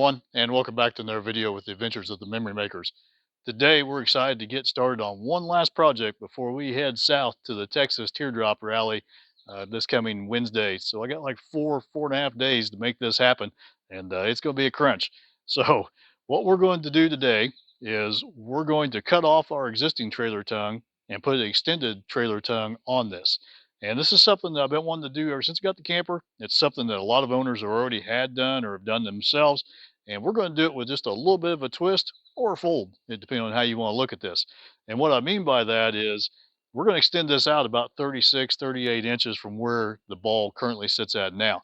everyone, and welcome back to another video with the adventures of the memory makers. Today we're excited to get started on one last project before we head south to the Texas Teardrop Rally this coming Wednesday. So I got like 4.5 days to make this happen, and it's going to be a crunch. So what we're going to do today is we're going to cut off our existing trailer tongue and put an extended trailer tongue on this. And this is something that I've been wanting to do ever since I got the camper. It's something that a lot of owners have already had done or have done themselves. And we're going to do it with just a little bit of a twist or a fold, depending on how you want to look at this. And what I mean by that is we're going to extend this out about 36, 38 inches from where the ball currently sits at now.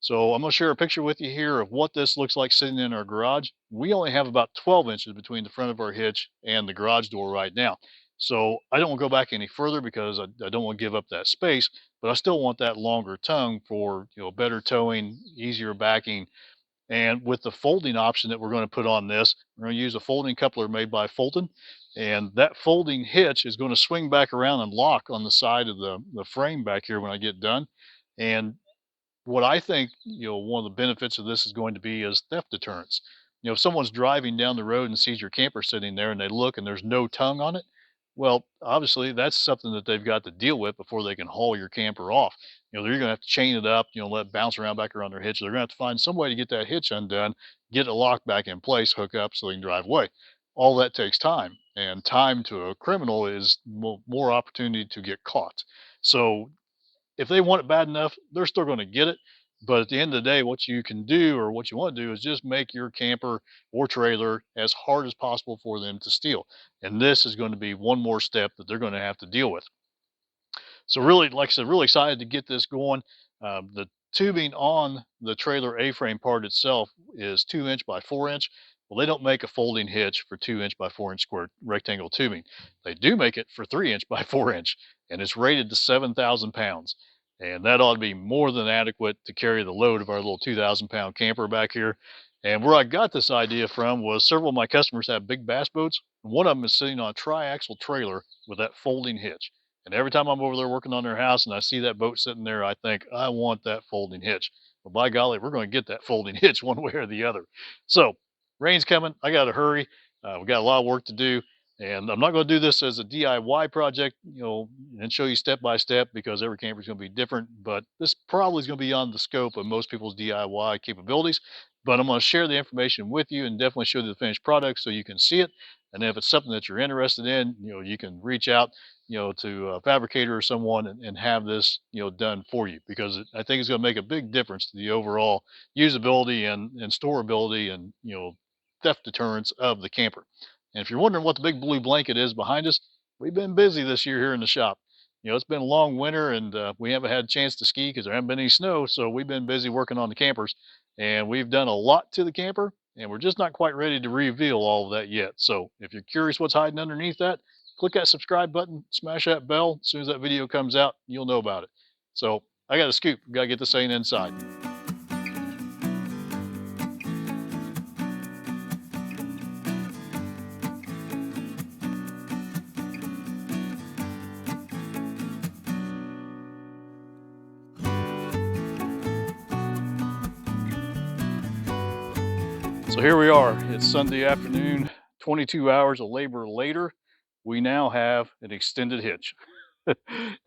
So I'm going to share a picture with you here of what this looks like sitting in our garage. We only have about 12 inches between the front of our hitch and the garage door right now. So I don't want to go back any further because I don't want to give up that space, but I still want that longer tongue for, better towing, easier backing. And with the folding option that we're going to put on this, we're going to use a folding coupler made by Fulton. And that folding hitch is going to swing back around and lock on the side of the frame back here when I get done. And what I think, one of the benefits of this is going to be is theft deterrence. If someone's driving down the road and sees your camper sitting there and they look and there's no tongue on it, well, obviously that's something that they've got to deal with before they can haul your camper off. They're going to have to chain it up, let it bounce around back around their hitch. They're going to have to find some way to get that hitch undone, get it locked back in place, hook up so they can drive away. All that takes time, and time to a criminal is more opportunity to get caught. So if they want it bad enough, they're still going to get it. But at the end of the day, what you can do or what you want to do is just make your camper or trailer as hard as possible for them to steal. And this is going to be one more step that they're going to have to deal with. So really, like I said, really excited to get this going. The tubing on the trailer A-frame part itself is 2 inch by 4 inch. Well, they don't make a folding hitch for 2 inch by 4 inch square rectangle tubing. They do make it for 3 inch by 4 inch, and it's rated to 7,000 pounds. And that ought to be more than adequate to carry the load of our little 2,000 pound camper back here. And where I got this idea from was several of my customers have big bass boats. One of them is sitting on a triaxle trailer with that folding hitch. And every time I'm over there working on their house and I see that boat sitting there, I think, I want that folding hitch. Well, by golly, we're going to get that folding hitch one way or the other. So, rain's coming. I got to hurry. We've got a lot of work to do. And I'm not going to do this as a DIY project, and show you step by step because every camper is going to be different. But this probably is going to be on the scope of most people's DIY capabilities. But I'm going to share the information with you and definitely show you the finished product so you can see it. And if it's something that you're interested in, you can reach out to a fabricator or someone and have this, done for you because I think it's going to make a big difference to the overall usability and storability and, theft deterrence of the camper. And if you're wondering what the big blue blanket is behind us, we've been busy this year here in the shop. It's been a long winter and we haven't had a chance to ski because there hasn't been any snow. So we've been busy working on the campers and we've done a lot to the camper and we're just not quite ready to reveal all of that yet. So if you're curious what's hiding underneath that, click that subscribe button, smash that bell. As soon as that video comes out, you'll know about it. So I got a scoop. Got to get this thing inside. So here we are. It's Sunday afternoon, 22 hours of labor later. We now have an extended hitch.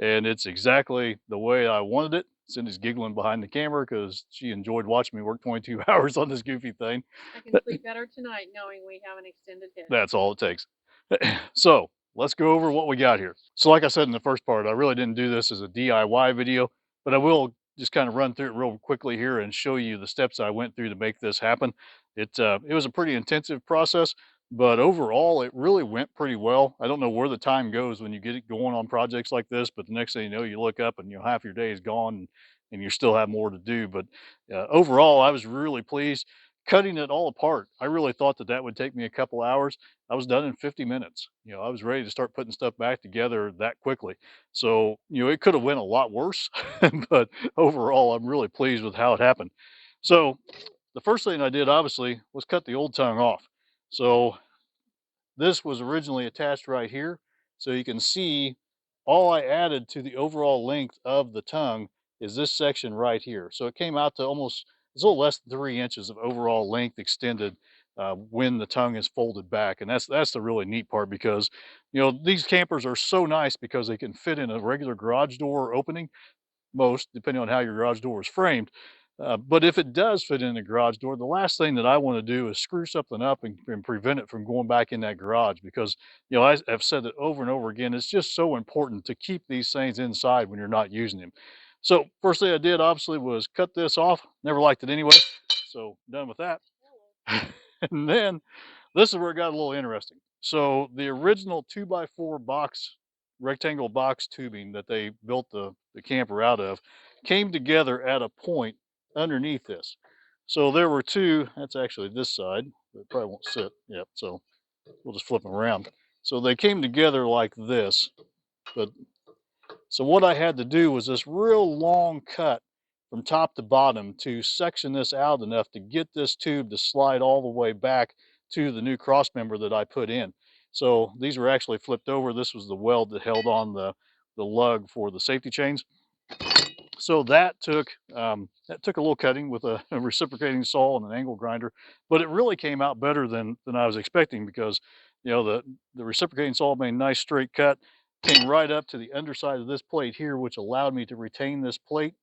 And it's exactly the way I wanted it. Cindy's giggling behind the camera because she enjoyed watching me work 22 hours on this goofy thing. I can sleep better tonight knowing we have an extended hitch. That's all it takes. So let's go over what we got here. So like I said in the first part, I really didn't do this as a DIY video, but I will just kind of run through it real quickly here and show you the steps I went through to make this happen. It was a pretty intensive process, but overall it really went pretty well. I don't know where the time goes when you get it going on projects like this, but the next thing you know, you look up and half your day is gone and you still have more to do. But overall, I was really pleased. Cutting it all apart, I really thought that would take me a couple hours. I was done in 50 minutes. I was ready to start putting stuff back together that quickly. So, it could have went a lot worse, but overall, I'm really pleased with how it happened. So the first thing I did, obviously, was cut the old tongue off. So this was originally attached right here. So you can see all I added to the overall length of the tongue is this section right here. So it came out to almost It's a little less than 3 inches of overall length extended when the tongue is folded back. And that's the really neat part, because these campers are so nice because they can fit in a regular garage door opening, most, depending on how your garage door is framed. But if it does fit in the garage door, the last thing that I want to do is screw something up and prevent it from going back in that garage, because I've said that over and over again. It's just so important to keep these things inside when you're not using them. So first thing I did, obviously, was cut this off. Never liked it anyway, so done with that. And then this is where it got a little interesting. So the original 2x4 box, rectangle box tubing that they built the camper out of, came together at a point underneath this. So there were two, that's actually this side, but it probably won't sit. Yep, so we'll just flip them around. So they came together like this, but so what I had to do was this real long cut from top to bottom to section this out enough to get this tube to slide all the way back to the new cross member that I put in. So these were actually flipped over. This was the weld that held on the lug for the safety chains. So that took a little cutting with a reciprocating saw and an angle grinder, but it really came out better than I was expecting, because the reciprocating saw made a nice straight cut, came right up to the underside of this plate here, which allowed me to retain this plate.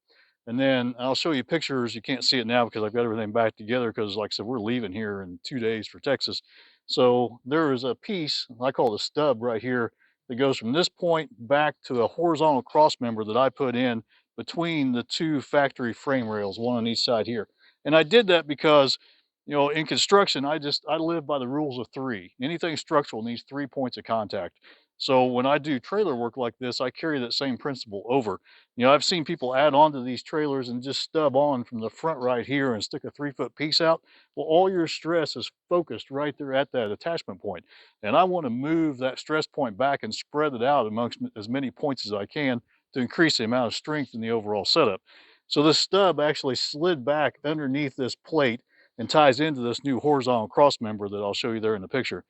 And then I'll show you pictures. You can't see it now because I've got everything back together, because like I said, we're leaving here in 2 days for Texas. So there is a piece, I call it a stub right here, that goes from this point back to a horizontal cross member that I put in between the two factory frame rails, one on each side here. And I did that because, in construction, I live by the rules of three. Anything structural needs 3 points of contact. So when I do trailer work like this, I carry that same principle over. I've seen people add on to these trailers and just stub on from the front right here and stick a 3-foot piece out. Well, all your stress is focused right there at that attachment point. And I want to move that stress point back and spread it out amongst as many points as I can to increase the amount of strength in the overall setup. So this stub actually slid back underneath this plate and ties into this new horizontal cross member that I'll show you there in the picture.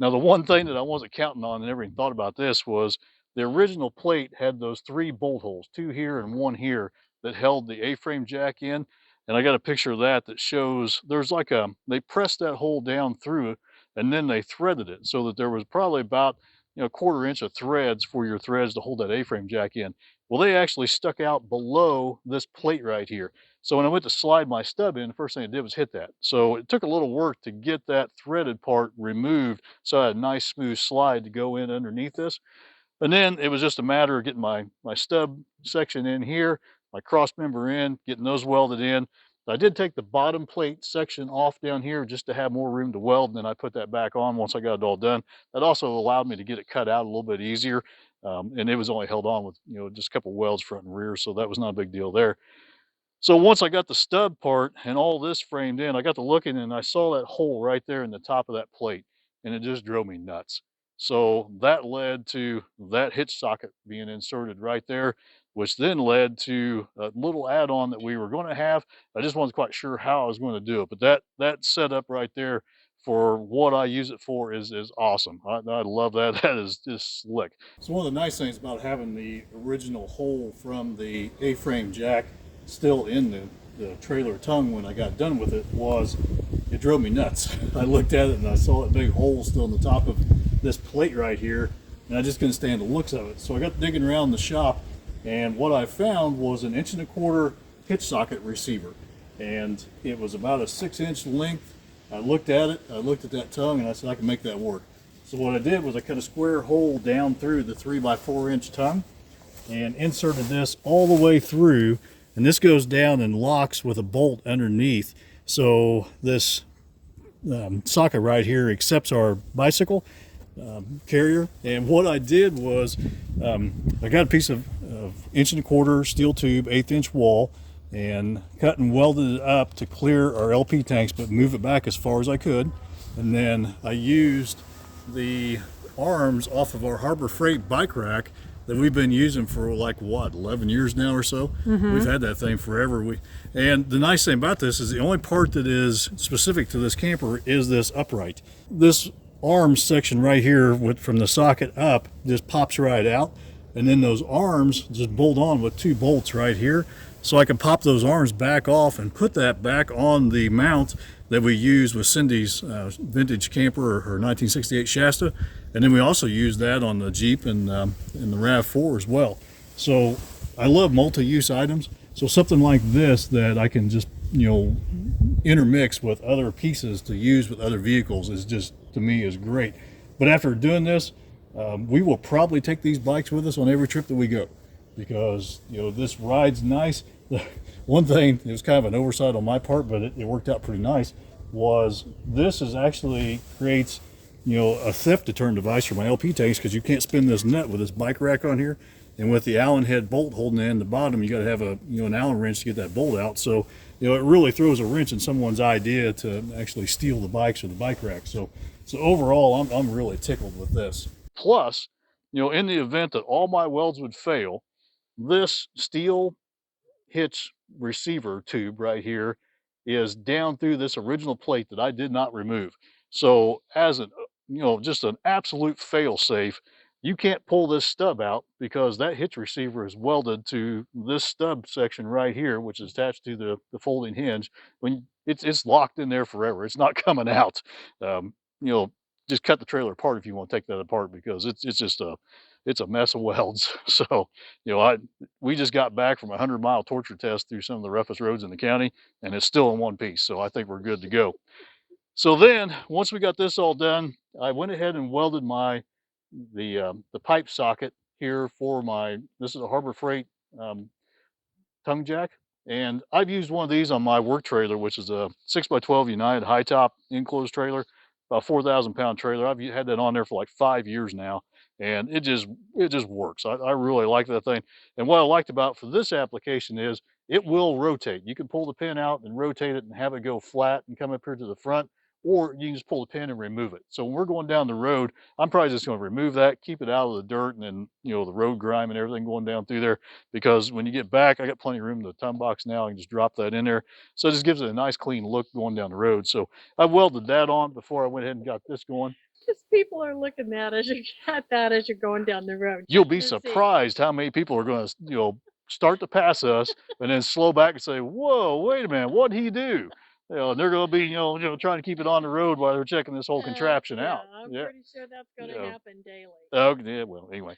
Now, the one thing that I wasn't counting on and never even thought about this was the original plate had those 3 bolt holes, 2 here and 1 here, that held the A-frame jack in. And I got a picture of that shows there's they pressed that hole down through and then they threaded it so that there was probably about a 1/4 inch of threads for your threads to hold that A-frame jack in. Well, they actually stuck out below this plate right here. So when I went to slide my stub in, the first thing I did was hit that. So it took a little work to get that threaded part removed, so I had a nice smooth slide to go in underneath this. And then it was just a matter of getting my stub section in here, my cross member in, getting those welded in. I did take the bottom plate section off down here just to have more room to weld, and then I put that back on once I got it all done. That also allowed me to get it cut out a little bit easier, and it was only held on with just a couple welds front and rear, so that was not a big deal there. So once I got the stub part and all this framed in, I got to looking and I saw that hole right there in the top of that plate, and it just drove me nuts. So that led to that hitch socket being inserted right there, which then led to a little add-on that we were going to have. I just wasn't quite sure how I was going to do it, but that setup right there for what I use it for is awesome. I love that. That is just slick. So one of the nice things about having the original hole from the A-frame jack still in the trailer tongue when I got done with it was it drove me nuts. I looked at it and I saw that big hole still in the top of this plate right here, and I just couldn't stand the looks of it. So I got digging around the shop, and what I found was an 1.25 inch hitch socket receiver, and it was about a 6-inch length. I looked at it, I looked at that tongue, and I said I can make that work. So what I did was I cut a square hole down through the 3x4-inch tongue and inserted this all the way through, and this goes down and locks with a bolt underneath. So this socket right here accepts our bicycle carrier. And what I did was I got a piece of 1.25 inch steel tube, 1/8 inch wall, and cut and welded it up to clear our LP tanks, but move it back as far as I could. And then I used the arms off of our Harbor Freight bike rack that we've been using for like what, 11 years now or so. We've had that thing forever. And the nice thing about this is the only part that is specific to this camper is this upright. This arm section right here from the socket up just pops right out, and then those arms just bolt on with 2 bolts right here. so I can pop those arms back off and put that back on the mount that we used with Cindy's vintage camper, her 1968 Shasta, and then we also use that on the Jeep and the RAV4 as well. So I love multi-use items. So something like this that I can just intermix with other pieces to use with other vehicles is just, to me, is great. But after doing this, we will probably take these bikes with us on every trip that we go, because this ride's nice. One thing, it was kind of an oversight on my part, but it worked out pretty nice, was this is actually creates a theft deterrent device for my LP tanks, because you can't spin this nut with this bike rack on here, and with the Allen head bolt holding it in the bottom, you got to have an Allen wrench to get that bolt out. So it really throws a wrench in someone's idea to actually steal the bikes or the bike rack. So overall, I'm really tickled with this. Plus, in the event that all my welds would fail, this steel hitch receiver tube right here is down through this original plate that I did not remove. So as an just an absolute fail safe, you can't pull this stub out, because that hitch receiver is welded to this stub section right here, which is attached to the folding hinge. When it's locked in there forever, it's not coming out. You know, just cut the trailer apart if you want to take that apart, because it's just it's a mess of welds. So we just got back from a 100-mile torture test through some of the roughest roads in the county, and it's still in one piece. So I think we're good to go. So then, once we got this all done, I went ahead and welded the pipe socket here for my. This is a Harbor Freight tongue jack, and I've used one of these on my work trailer, which is a 6x12 United high top enclosed trailer, about 4,000-pound trailer. I've had that on there for like 5 years now, and it just works. I really like that thing. And what I liked about for this application is it will rotate. You can pull the pin out and rotate it and have it go flat and come up here to the front, or you can just pull the pin and remove it. So when we're going down the road, I'm probably just going to remove that, keep it out of the dirt and then the road grime and everything going down through there, because when you get back, I got plenty of room in the ton box now. I can just drop that in there. So it just gives it a nice clean look going down the road. So I welded that on before I went ahead and got this going. Just people are looking at that as you're going down the road. You'll be surprised how many people are going to, start to pass us and then slow back and say, "Whoa, wait a minute, what'd he do?" And they're going to be, trying to keep it on the road while they're checking this whole contraption out. I'm pretty sure that's going to happen daily. Oh, yeah, well, anyway.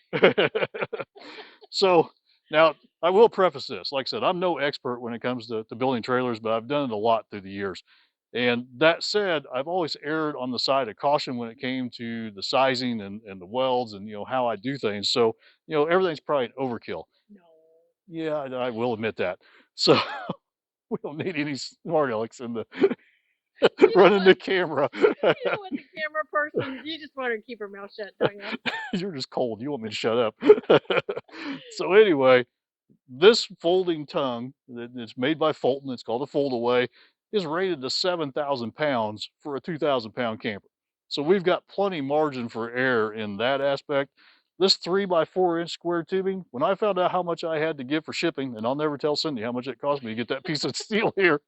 So now I will preface this. Like I said, I'm no expert when it comes to building trailers, but I've done it a lot through the years. And that said, I've always erred on the side of caution when it came to the sizing and the welds and how I do things. So everything's probably an overkill. No. Yeah, I will admit that. So we don't need any smart alecks in the running the camera. You don't want the camera person. You just want her to keep her mouth shut, don't you? You're just cold. You want me to shut up. So anyway, this folding tongue that's made by Fulton, it's called a foldaway, is rated to 7,000 pounds for a 2,000-pound camper. So we've got plenty margin for error in that aspect. This 3x4-inch square tubing, when I found out how much I had to give for shipping, and I'll never tell Cindy how much it cost me to get that piece of steel here,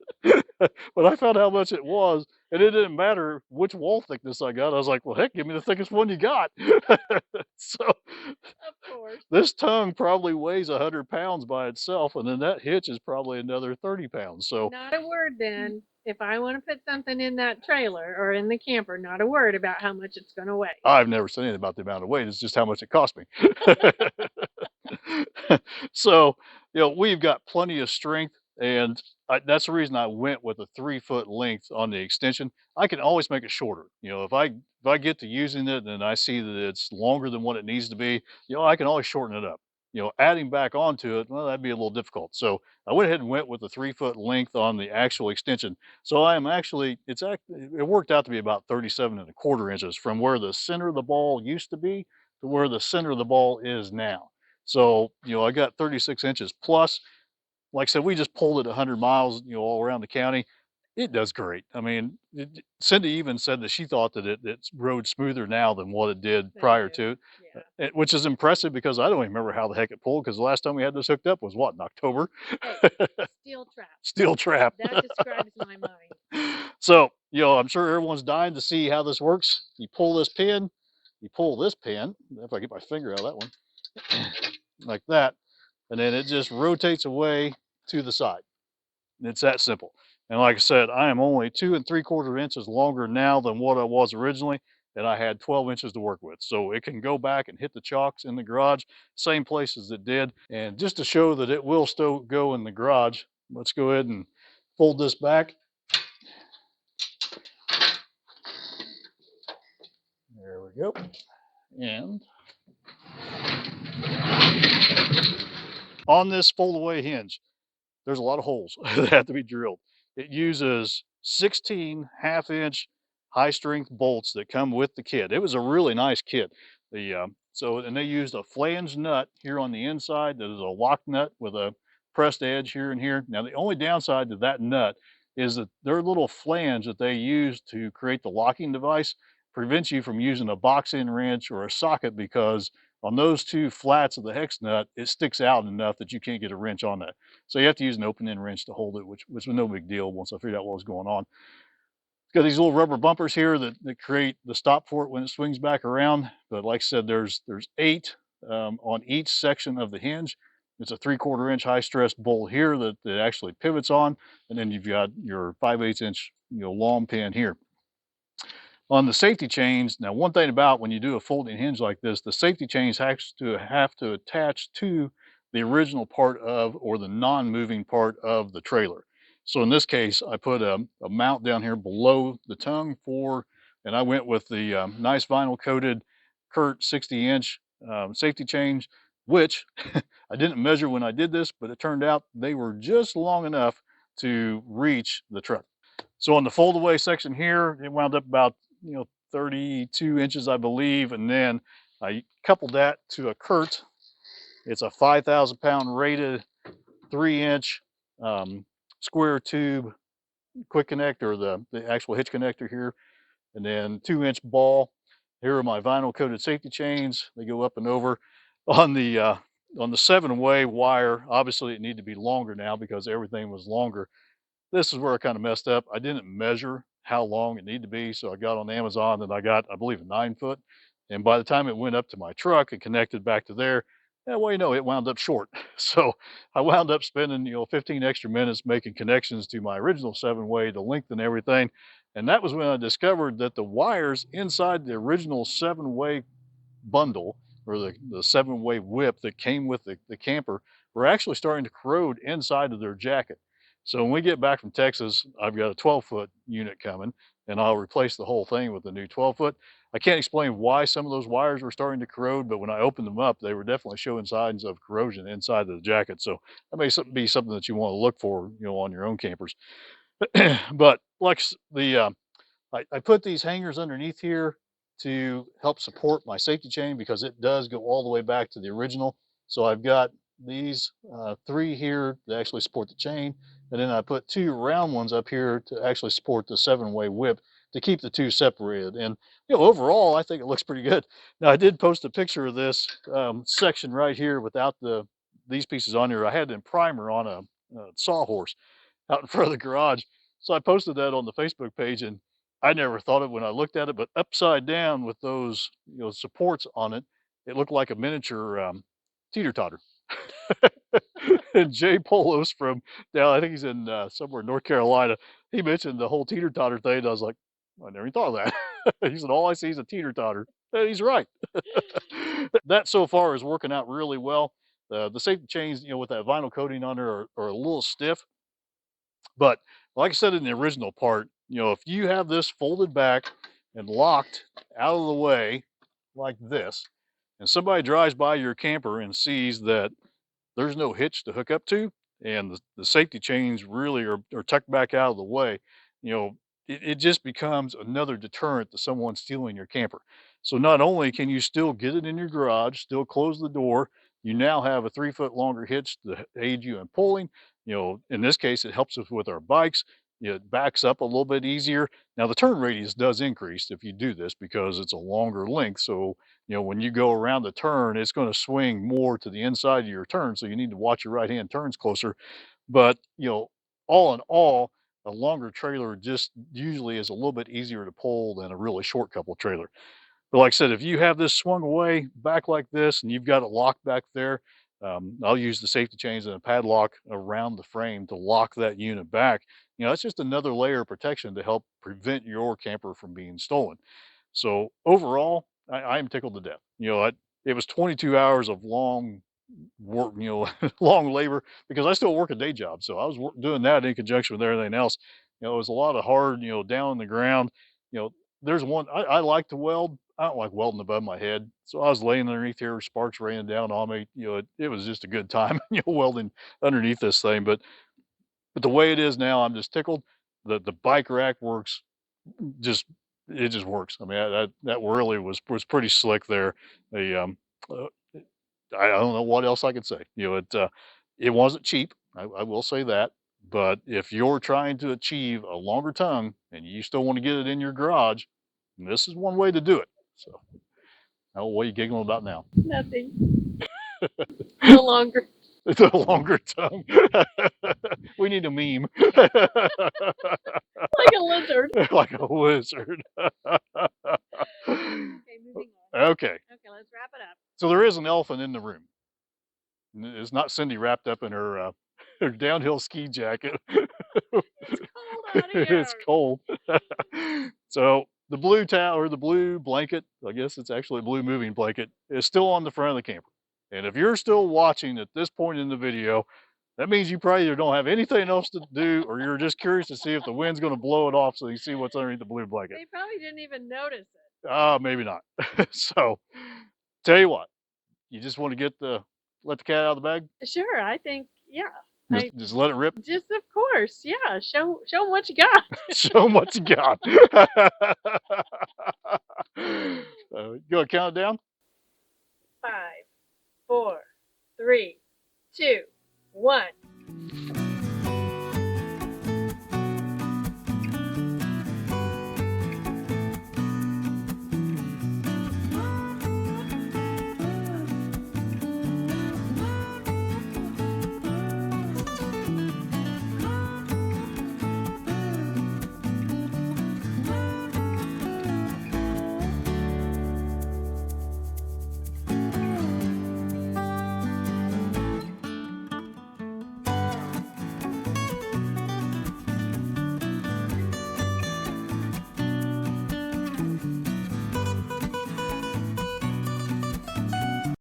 but I found how much it was, and it didn't matter which wall thickness I got. I was like, well, heck, give me the thickest one you got. So of course, this tongue probably weighs 100 pounds by itself, and then that hitch is probably another 30 pounds. So not a word then. If I want to put something in that trailer or in the camper, not a word about how much it's going to weigh. I've never said anything about the amount of weight. It's just how much it cost me. So, we've got plenty of strength, and that's the reason I went with a 3-foot length on the extension. I can always make it shorter. If I get to using it and I see that it's longer than what it needs to be, I can always shorten it up. Adding back onto it, well, that'd be a little difficult. So I went ahead and went with the 3-foot length on the actual extension. So I am actually, it worked out to be about 37.25 inches from where the center of the ball used to be to where the center of the ball is now. So, I got 36 inches plus. Like I said, we just pulled it 100 miles, all around the county. It does great. I mean, Cindy even said that she thought that it rode smoother now than what it did prior to it. Yeah. Which is impressive, because I don't even remember how the heck it pulled, because the last time we had this hooked up was what, in October? Hey, steel trap. Steel trap. That describes my mind. So, I'm sure everyone's dying to see how this works. You pull this pin, you pull this pin, if I get my finger out of that one, like that, and then it just rotates away to the side. It's that simple. And like I said, I am only 2 3/4 inches longer now than what I was originally, and I had 12 inches to work with. So it can go back and hit the chocks in the garage, same places it did. And just to show that it will still go in the garage, let's go ahead and fold this back. There we go. And on this fold away hinge, there's a lot of holes that have to be drilled. It uses 16 half-inch high-strength bolts that come with the kit. It was a really nice kit. And they used a flange nut here on the inside that is a lock nut with a pressed edge here and here. Now the only downside to that nut is that their little flange that they use to create the locking device prevents you from using a box end wrench or a socket, because on those two flats of the hex nut, it sticks out enough that you can't get a wrench on that. So you have to use an open end wrench to hold it, which was no big deal once I figured out what was going on. It's got these little rubber bumpers here that create the stop for it when it swings back around. But like I said, there's 8 on each section of the hinge. It's a 3/4 inch high stress bolt here that actually pivots on, and then you've got your 5/8 inch long pin here. On the safety chains, now one thing about when you do a folding hinge like this, the safety chains have to attach to the original part of, or the non-moving part of, the trailer. So in this case, I put a mount down here below the tongue and I went with the nice vinyl coated Curt 60-inch safety chains, which I didn't measure when I did this, but it turned out they were just long enough to reach the truck. So on the fold away section here, it wound up about 32 inches, I believe, and then I coupled that to a Curt. It's a 5,000 pound rated 3 inch square tube quick connector, the actual hitch connector here, and then 2 inch ball. Here are my vinyl coated safety chains. They go up and over. On the uh, on the 7-way wire, obviously it needed to be longer now because everything was longer. This is where I kind of messed up. I didn't measure how long it needed to be, so I got on Amazon and I got, I believe, a 9 foot. And by the time it went up to my truck and connected back to there, yeah, well, it wound up short. So I wound up spending 15 extra minutes making connections to my original 7-way to lengthen everything. And that was when I discovered that the wires inside the original 7-way bundle, or the 7-way whip that came with the camper, were actually starting to corrode inside of their jacket. So when we get back from Texas, I've got a 12-foot unit coming, and I'll replace the whole thing with a new 12-foot. I can't explain why some of those wires were starting to corrode, but when I opened them up, they were definitely showing signs of corrosion inside of the jacket. So that may be something that you want to look for, on your own campers. But like I put these hangers underneath here to help support my safety chain because it does go all the way back to the original. So I've got these 3 here to actually support the chain, and then I put 2 round ones up here to actually support the 7-way whip to keep the two separated. And overall, I think it looks pretty good. Now I did post a picture of this section right here without these pieces on here. I had it in primer on a sawhorse out in front of the garage. So I posted that on the Facebook page, and I never thought of it when I looked at it, but upside down with those supports on it, it looked like a miniature teeter totter. And Jay Polos from down, I think he's in somewhere in North Carolina, he mentioned the whole teeter totter thing. And I was like, I never even thought of that. He said, all I see is a teeter totter. And he's right. That so far is working out really well. The safety chains, with that vinyl coating on there are a little stiff, but like I said in the original part, if you have this folded back and locked out of the way like this, and somebody drives by your camper and sees that there's no hitch to hook up to, and the safety chains really are tucked back out of the way, you know, it just becomes another deterrent to someone stealing your camper. So not only can you still get it in your garage, still close the door, you now have a 3 foot longer hitch to aid you in pulling. In this case, it helps us with our bikes. It backs up a little bit easier. Now the turn radius does increase if you do this because it's a longer length. So when you go around the turn, it's going to swing more to the inside of your turn. So you need to watch your right hand turns closer. But, all in all, a longer trailer just usually is a little bit easier to pull than a really short couple trailer. But like I said, if you have this swung away back like this and you've got it locked back there, I'll use the safety chains and a padlock around the frame to lock that unit back. That's just another layer of protection to help prevent your camper from being stolen. So overall, I am tickled to death. It was 22 hours of long work, long labor because I still work a day job. So I was doing that in conjunction with everything else. It was a lot of hard, down on the ground. You know, there's one I like to weld. I don't like welding above my head. So I was laying underneath here, sparks raining down on me. It was just a good time, welding underneath this thing. But the way it is now, I'm just tickled. The bike rack works just it just works. I mean, that really was pretty slick there. The uh, I don't know what else I could say. It wasn't cheap. I will say that. But if you're trying to achieve a longer tongue and you still want to get it in your garage, this is one way to do it. So, what are you giggling about now? Nothing. No longer. The longer tongue. We need a meme. Like a lizard. Like a lizard. Okay, moving on. Okay. Okay, let's wrap it up. So there is an elephant in the room. It's not Cindy wrapped up in her her downhill ski jacket. It's cold out here. It's cold. So the blue towel or the blue blanket, I guess it's actually a blue moving blanket, is still on the front of the camper. And if you're still watching at this point in the video, that means you probably either don't have anything else to do or you're just curious to see if the wind's going to blow it off so you see what's underneath the blue blanket. They probably didn't even notice it. Maybe not. So tell you what, you just want to let the cat out of the bag? Sure, I think, yeah. Just let it rip. Just of course, yeah. Show them what you got. Show them what you got. Go ahead, count it down. 5, 4, 3, 2, 1.